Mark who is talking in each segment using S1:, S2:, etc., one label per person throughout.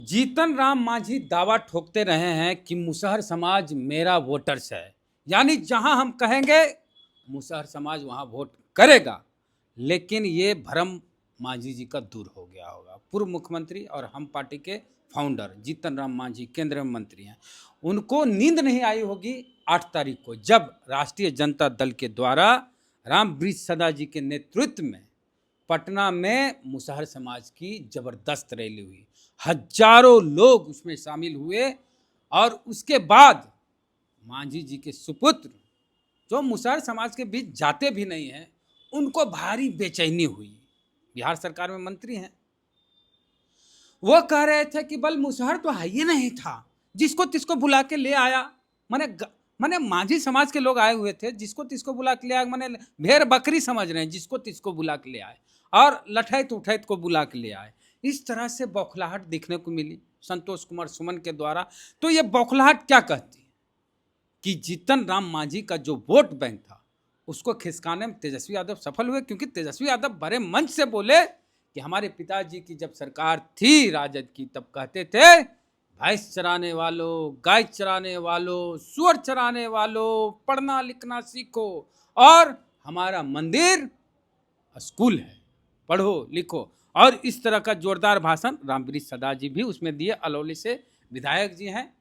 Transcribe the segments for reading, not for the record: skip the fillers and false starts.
S1: जीतन राम मांझी दावा ठोकते रहे हैं कि मुसहर समाज मेरा वोटर्स है, यानी जहां हम कहेंगे मुसहर समाज वहां वोट करेगा। लेकिन ये भ्रम मांझी जी का दूर हो गया होगा। पूर्व मुख्यमंत्री और हम पार्टी के फाउंडर जीतन राम मांझी केंद्रीय मंत्री हैं, उनको नींद नहीं आई होगी 8 तारीख को, जब राष्ट्रीय जनता दल के द्वारा रामवृक्ष सदा जी के नेतृत्व में पटना में मुसहर समाज की जबरदस्त रैली हुई। हजारों लोग उसमें शामिल हुए और उसके बाद मांझी जी के सुपुत्र, जो मुसहर समाज के बीच जाते भी नहीं हैं, उनको भारी बेचैनी हुई। बिहार सरकार में मंत्री हैं, वो कह रहे थे कि बल मुसहर तो है ही नहीं था, जिसको तिसको बुला के ले आया। माने मांझी समाज के लोग आए हुए थे, जिसको तिसको बुला के ले आए, माने भेड़ बकरी समझ रहे हैं, जिसको तिसको बुला के ले आए और लठैत उठैत को बुला के ले आए। इस तरह से बौखलाहट देखने को मिली संतोष कुमार सुमन के द्वारा। तो ये बौखलाहट क्या कहती है कि जीतन राम मांझी का जो वोट बैंक था उसको खिसकाने में तेजस्वी यादव सफल हुए, क्योंकि तेजस्वी यादव बड़े मंच से बोले कि हमारे पिताजी की जब सरकार थी राजद की, तब कहते थे भैंस चराने वालों, गाय चराने वालों, सुअर चराने वालों, पढ़ना लिखना सीखो और हमारा मंदिर स्कूल है, पढ़ो लिखो। और इस तरह का जोरदार भाषण रामवृक्ष सदा जी भी उसमें दिए। अलौली से विधायक जी हैं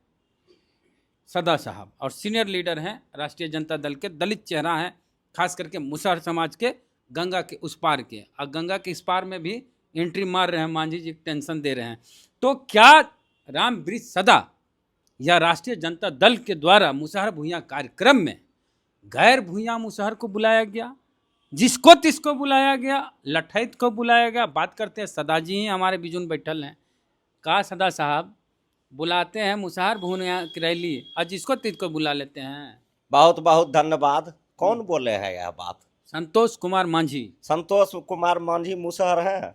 S1: सदा साहब और सीनियर लीडर हैं राष्ट्रीय जनता दल के, दलित चेहरा हैं, खास करके मुसहर समाज के, गंगा के उस पार के। और गंगा के इस पार में भी एंट्री मार रहे हैं मांझी जी, टेंशन दे रहे हैं। तो क्या रामवृक्ष सदा या राष्ट्रीय जनता दल के द्वारा मुसहर भूंइया कार्यक्रम में गैर भूंइया मुसहर को बुलाया गया, जिसको तिसको बुलाया गया, लठैत को बुलाया गया? बात करते हैं सदा जी ही हमारे बिजुन बैठल हैं। कहा सदा साहब, बुलाते हैं मुसहर भूंइया की रैली और जिसको तिसको बुला लेते हैं।
S2: बहुत बहुत धन्यवाद। कौन बोले हैं यह बात?
S1: संतोष कुमार मांझी।
S2: संतोष कुमार मांझी मुसहर हैं।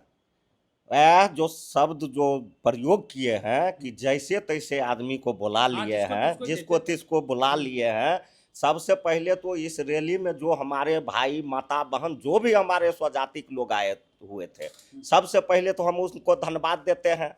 S2: वह जो शब्द जो प्रयोग किए हैं कि जैसे तैसे आदमी को बुला लिए हैं, जिसको तिसको बुला लिए हैं। सबसे पहले तो इस रैली में जो हमारे भाई माता बहन जो भी हमारे स्वजाति के लोग आए हुए थे, सबसे पहले तो हम उनको धन्यवाद देते हैं।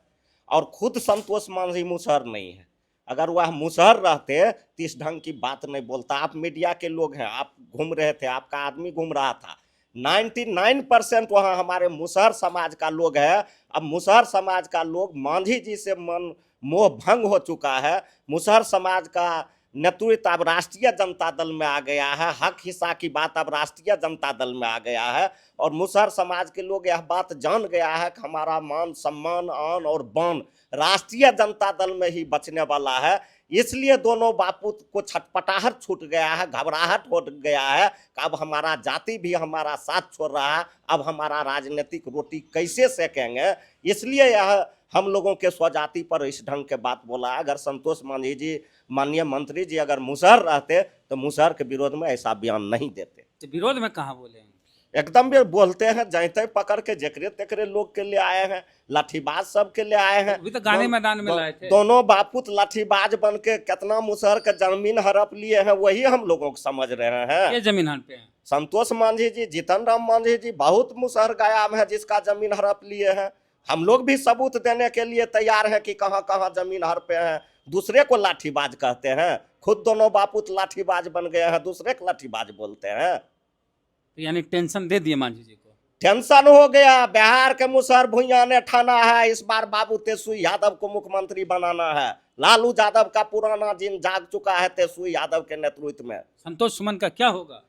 S2: और खुद संतोष मांझी मुसहर नहीं है। अगर वह मुसहर रहते तो इस ढंग की बात नहीं बोलता। आप मीडिया के लोग हैं, आप घूम रहे थे, आपका आदमी घूम रहा था। 99% वहाँ हमारे मुसहर समाज का लोग है। अब मुसहर समाज का लोग मांझी जी से मन मोह भंग हो चुका है। मुसहर समाज का नेतृत्व अब राष्ट्रीय जनता दल में आ गया है। हक हिस्सा की बात अब राष्ट्रीय जनता दल में आ गया है और मुसहर समाज के लोग यह बात जान गया है कि हमारा मान सम्मान आन और बान राष्ट्रीय जनता दल में ही बचने वाला है। इसलिए दोनों बापू को छटपटाहट छूट गया है, घबराहट हो गया है कि अब हमारा जाति भी हमारा साथ छोड़ रहा है, अब हमारा राजनीतिक रोटी कैसे सेकेंगे। इसलिए यह हम लोगों के स्वजाति पर इस ढंग के बात बोला है। अगर संतोष मांझी जी, माननीय मंत्री जी, अगर मुसहर रहते तो मुसहर के विरोध में ऐसा बयान नहीं देते।
S1: तो विरोध में कहाँ बोले?
S2: एकदम भी बोलते हैं, जैते पकड़ के जकरे तकरे लोग के लिए आए हैं, लाठीबाज सब के लिए आए हैं।
S1: अभी तो गाने मैदान में लाए थे।
S2: दोनों बापूत लाठीबाज बन के कितना मुसहर का जमीन हड़प लिए हैं, वही हम लोगों को समझ रहे हैं।
S1: ये जमीन हड़पे हैं
S2: संतोष मांझी जी, जीतन राम मांझी जी बहुत मुसहर गायब है जिसका जमीन हड़प लिए हैं। हम लोग भी सबूत देने के लिए तैयार हैं कि कहाँ कहाँ जमीन हड़पे हैं। दूसरे को लाठीबाज कहते हैं, खुद दोनों बापूत लाठीबाज बन गए हैं, दूसरे को लाठीबाज बोलते हैं।
S1: तो यानी टेंशन दे दिए मांझी जी को।
S2: टेंशन हो गया। बिहार के मुसहर भूंइया ने ठाना है इस बार बाबू तेजस्वी यादव को मुख्यमंत्री बनाना है। लालू यादव का पुराना जिन जाग चुका है तेजस्वी यादव के नेतृत्व में।
S1: संतोष सुमन का क्या होगा?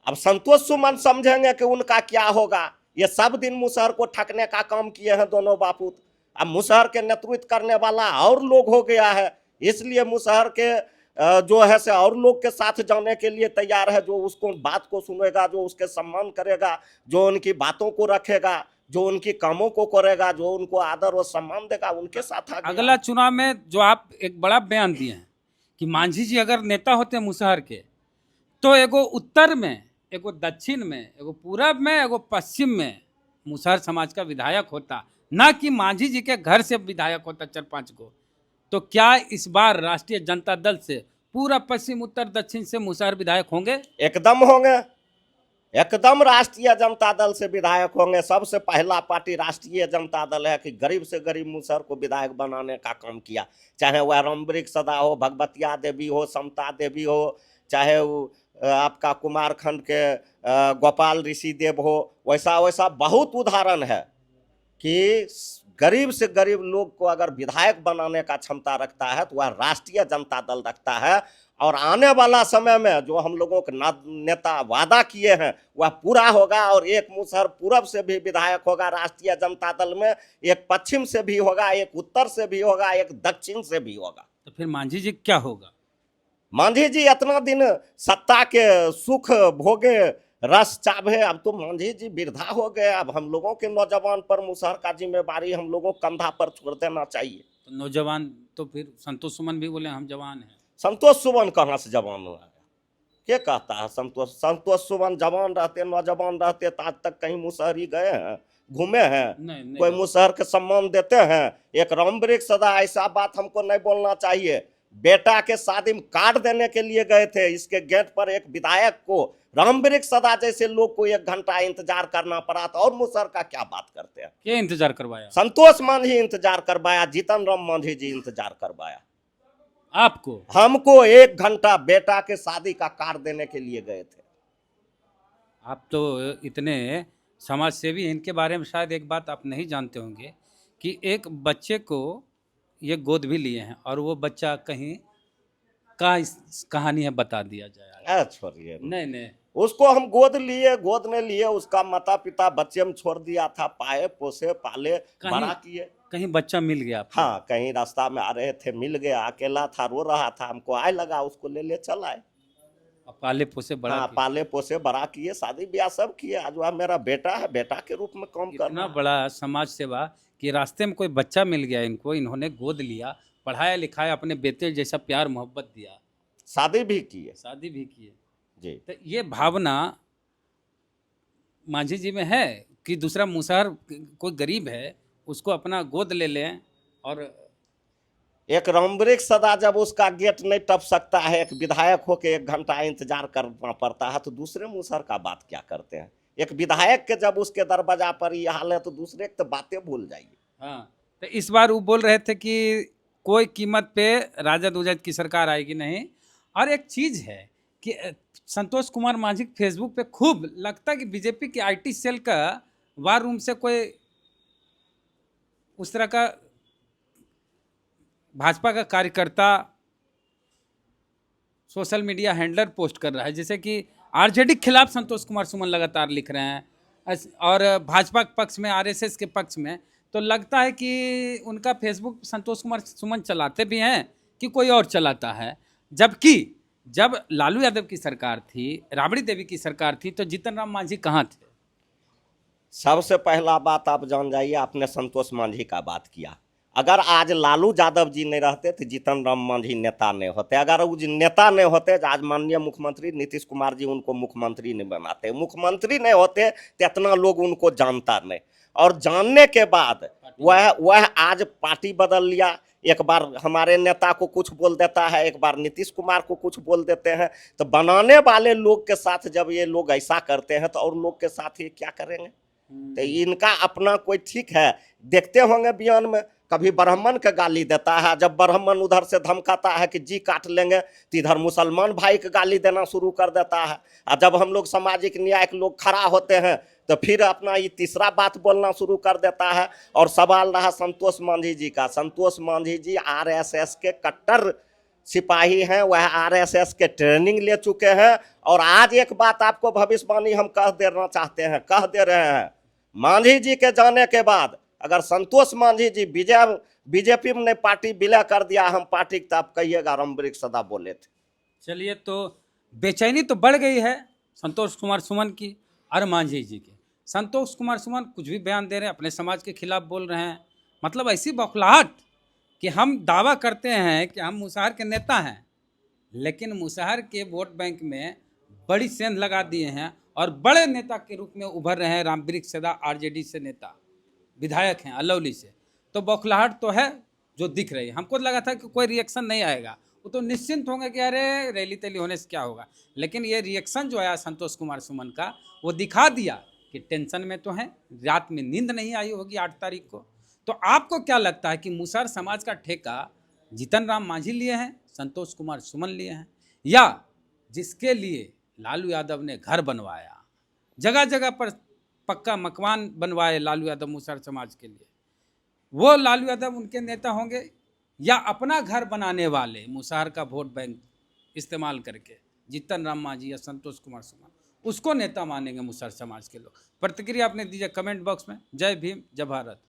S2: अब संतोष सुमन समझेंगे कि उनका क्या होगा। ये सब दिन मुसहर को ठगने का काम किए हैं दोनों बापूत। अब मुसहर के नेतृत्व करने वाला और लोग हो गया है, इसलिए मुसहर के जो है से और लोग के साथ जाने के लिए तैयार है। जो उसको बात को सुनेगा, जो उसके सम्मान करेगा, जो उनकी बातों को रखेगा, जो उनकी कामों को करेगा, जो उनको आदर और सम्मान देगा, उनके साथ
S1: अगला चुनाव में जो आप एक बड़ा बयान दिए हैं कि मांझी जी अगर नेता होते मुसहर के, तो एगो उत्तर में, एगो दक्षिण में, एगो पूरब में, एगो पश्चिम में मुसहर समाज का विधायक होता, ना कि मांझी जी के घर से विधायक होता 4-5 को। तो क्या इस बार राष्ट्रीय जनता दल से पूरा पश्चिम उत्तर दक्षिण से मुसहर विधायक होंगे?
S2: एकदम होंगे। एकदम राष्ट्रीय जनता दल से विधायक होंगे। सबसे पहला पार्टी राष्ट्रीय जनता दल है कि गरीब से गरीब मुसहर को विधायक बनाने का काम किया, चाहे वह रामवृक्ष सदा हो, भगवतिया देवी हो, समता देवी हो, चाहे वो आपका कुमारखंड के गोपाल ऋषि देव हो। वैसा वैसा बहुत उदाहरण है कि गरीब से गरीब लोग को अगर विधायक बनाने का क्षमता रखता है तो वह राष्ट्रीय जनता दल रखता है। और आने वाला समय में जो हम लोगों के नेता वादा किए हैं वह पूरा होगा। और एक मुसहर पूरब से भी विधायक होगा राष्ट्रीय जनता दल में, एक पश्चिम से भी होगा, एक उत्तर से भी होगा, एक दक्षिण से भी होगा।
S1: तो फिर मांझी जी क्या होगा?
S2: मांझी जी इतना दिन सत्ता के सुख भोगे, रस चाभे, अब तो मांझी जी वृद्धा हो गए। अब हम लोगों के नौजवान पर मुसहर का जिम्मेवारी हम लोगों कंधा पर छोड़ देना चाहिए।
S1: तो नौजवान तो फिर संतोष सुमन भी बोले हम जवान हैं।
S2: संतोष सुमन कहाँ से जवान हुआ है? क्या कहता है संतोष सुमन जवान रहते, नौजवान रहते तो आज तक कहीं मुसहर ही गए हैं, घूमे हैं?
S1: नहीं
S2: कोई मुसहर के सम्मान देते हैं? एक रामवृक्ष सदा ऐसा बात हमको नहीं बोलना चाहिए। बेटा के शादी में कार्ड देने के लिए गए थे, इसके गेट पर एक विधायक को रामवृक्ष सदा जैसे लोग को 1 घंटा इंतजार करना पड़ा था। और मुसहर का क्या बात करते हैं?
S1: क्या इंतजार करवाया?
S2: संतोष मांझी इंतजार करवाया, जीतन राम मांझी जी इंतजार करवाया।
S1: आपको?
S2: हमको 1 घंटा बेटा के शादी का कार्ड देने के लिए गए थे।
S1: आप तो इतने समाज सेवी हैं, इनके बारे में शायद एक बात आप नहीं जानते होंगे कि एक बच्चे को ये गोद भी लिए हैं और वो बच्चा कहीं का इस कहानी है बता दिया जाए।
S2: छोड़िए,
S1: नहीं
S2: उसको हम गोद में लिए, उसका माता पिता बच्चे में छोड़ दिया था, पाए पोसे पाले बड़ा किए।
S1: कहीं बच्चा मिल गया आपको?
S2: हाँ, कहीं रास्ता में आ रहे थे, मिल गया, अकेला था, रो रहा था, हमको आए लगा, उसको ले चल आए।
S1: पाले पोसे बड़ा
S2: हाँ, पाले पोसे बड़ा किए, शादी ब्याह सब किए। आज वह मेरा बेटा है, बेटा के रूप में काम करना।
S1: इतना बड़ा समाज सेवा कि रास्ते में कोई बच्चा मिल गया इनको, इन्होंने गोद लिया, पढ़ाया लिखाया, अपने बेटे जैसा प्यार मोहब्बत दिया,
S2: शादी भी किए
S1: जी। तो ये भावना मांझी जी में है कि दूसरा मुसहर कोई गरीब है उसको अपना गोद ले लें। और
S2: एक रामवृक्ष सदा जब उसका गेट नहीं टप सकता है, एक विधायक हो के 1 घंटा इंतजार करना पड़ता है, तो दूसरे मुसहर का बात क्या करते हैं? एक विधायक के जब उसके दरवाजा पर ये हाल है तो दूसरे की तो बातें भूल जाइए।
S1: हाँ, तो इस बार वो बोल रहे थे कि कोई कीमत पे राजद उजद की सरकार आएगी नहीं। और एक चीज़ है कि संतोष कुमार मांझी फेसबुक पे खूब लगता है कि बीजेपी के IT सेल का वार रूम से कोई उस तरह का भाजपा का कार्यकर्ता सोशल मीडिया हैंडलर पोस्ट कर रहा है, जैसे कि RJD के खिलाफ संतोष कुमार सुमन लगातार लिख रहे हैं और भाजपा के पक्ष में, RSS के पक्ष में। तो लगता है कि उनका फेसबुक संतोष कुमार सुमन चलाते भी हैं कि कोई और चलाता है। जबकि जब लालू यादव की सरकार थी, राबड़ी देवी की सरकार थी, तो जीतन राम मांझी कहाँ थे?
S2: सबसे पहला बात आप जान जाइए, आपने संतोष मांझी का बात किया। अगर आज लालू यादव जी नहीं रहते तो जीतन राम मांझी नेता नहीं होते। अगर वो नेता नहीं होते तो आज माननीय मुख्यमंत्री नीतीश कुमार जी उनको मुख्यमंत्री नहीं बनाते। मुख्यमंत्री नहीं होते तो इतना लोग उनको जानता नहीं। और जानने के बाद वह आज पार्टी बदल लिया। एक बार हमारे नेता को कुछ बोल देता है, एक बार नीतीश कुमार को कुछ बोल देते हैं। तो बनाने वाले लोग के साथ जब ये लोग ऐसा करते हैं तो और लोग के साथ ये क्या करेंगे? तो इनका अपना कोई ठीक है, देखते होंगे बयान में कभी ब्राह्मण के गाली देता है, जब ब्राह्मण उधर से धमकाता है कि जी काट लेंगे तो इधर मुसलमान भाई के गाली देना शुरू कर देता है। और जब हम लोग सामाजिक न्याय के लोग खड़ा होते हैं तो फिर अपना ये तीसरा बात बोलना शुरू कर देता है। और सवाल रहा संतोष मांझी जी का। संतोष मांझी जी RSS के कट्टर सिपाही हैं, वह RSS के ट्रेनिंग ले चुके हैं। और आज एक बात आपको भविष्यवाणी हम कह देना चाहते हैं, कह दे रहे हैं, मांझी जी के जाने के बाद अगर संतोष मांझी जी बीजेपी में पार्टी विलय कर दिया, हम पार्टी तो आप कहिएगा रामवृक्ष सदा बोले थे।
S1: चलिए, तो बेचैनी तो बढ़ गई है संतोष कुमार सुमन की और मांझी जी की। संतोष कुमार सुमन कुछ भी बयान दे रहे हैं, अपने समाज के खिलाफ बोल रहे हैं। मतलब ऐसी बौखलाहट कि हम दावा करते हैं कि हम मुसहर के नेता हैं, लेकिन मुसहर के वोट बैंक में बड़ी सेंध लगा दिए हैं और बड़े नेता के रूप में उभर रहे हैं। रामवृक्ष सदा RJD से नेता विधायक हैं अलौली से। तो बौखलाहट तो है जो दिख रही है। हमको लगा था कि कोई रिएक्शन नहीं आएगा, वो तो निश्चिंत होंगे कि अरे रैली तैली होने से क्या होगा। लेकिन ये रिएक्शन जो आया संतोष कुमार सुमन का, वो दिखा दिया कि टेंशन में तो हैं, रात में नींद नहीं आई होगी 8 तारीख को। तो आपको क्या लगता है कि मुसहर समाज का ठेका जीतन राम मांझी लिए हैं, संतोष कुमार सुमन लिए हैं, या जिसके लिए लालू यादव ने घर बनवाया, जगह जगह पर पक्का मकान बनवाए लालू यादव मुसहर समाज के लिए, वो लालू यादव उनके नेता होंगे, या अपना घर बनाने वाले मुसहर का वोट बैंक इस्तेमाल करके जीतन राम मांझी या संतोष कुमार सुमन, उसको नेता मानेंगे मुसहर समाज के लोग? प्रतिक्रिया अपने दीजिए कमेंट बॉक्स में। जय भीम, जय भारत।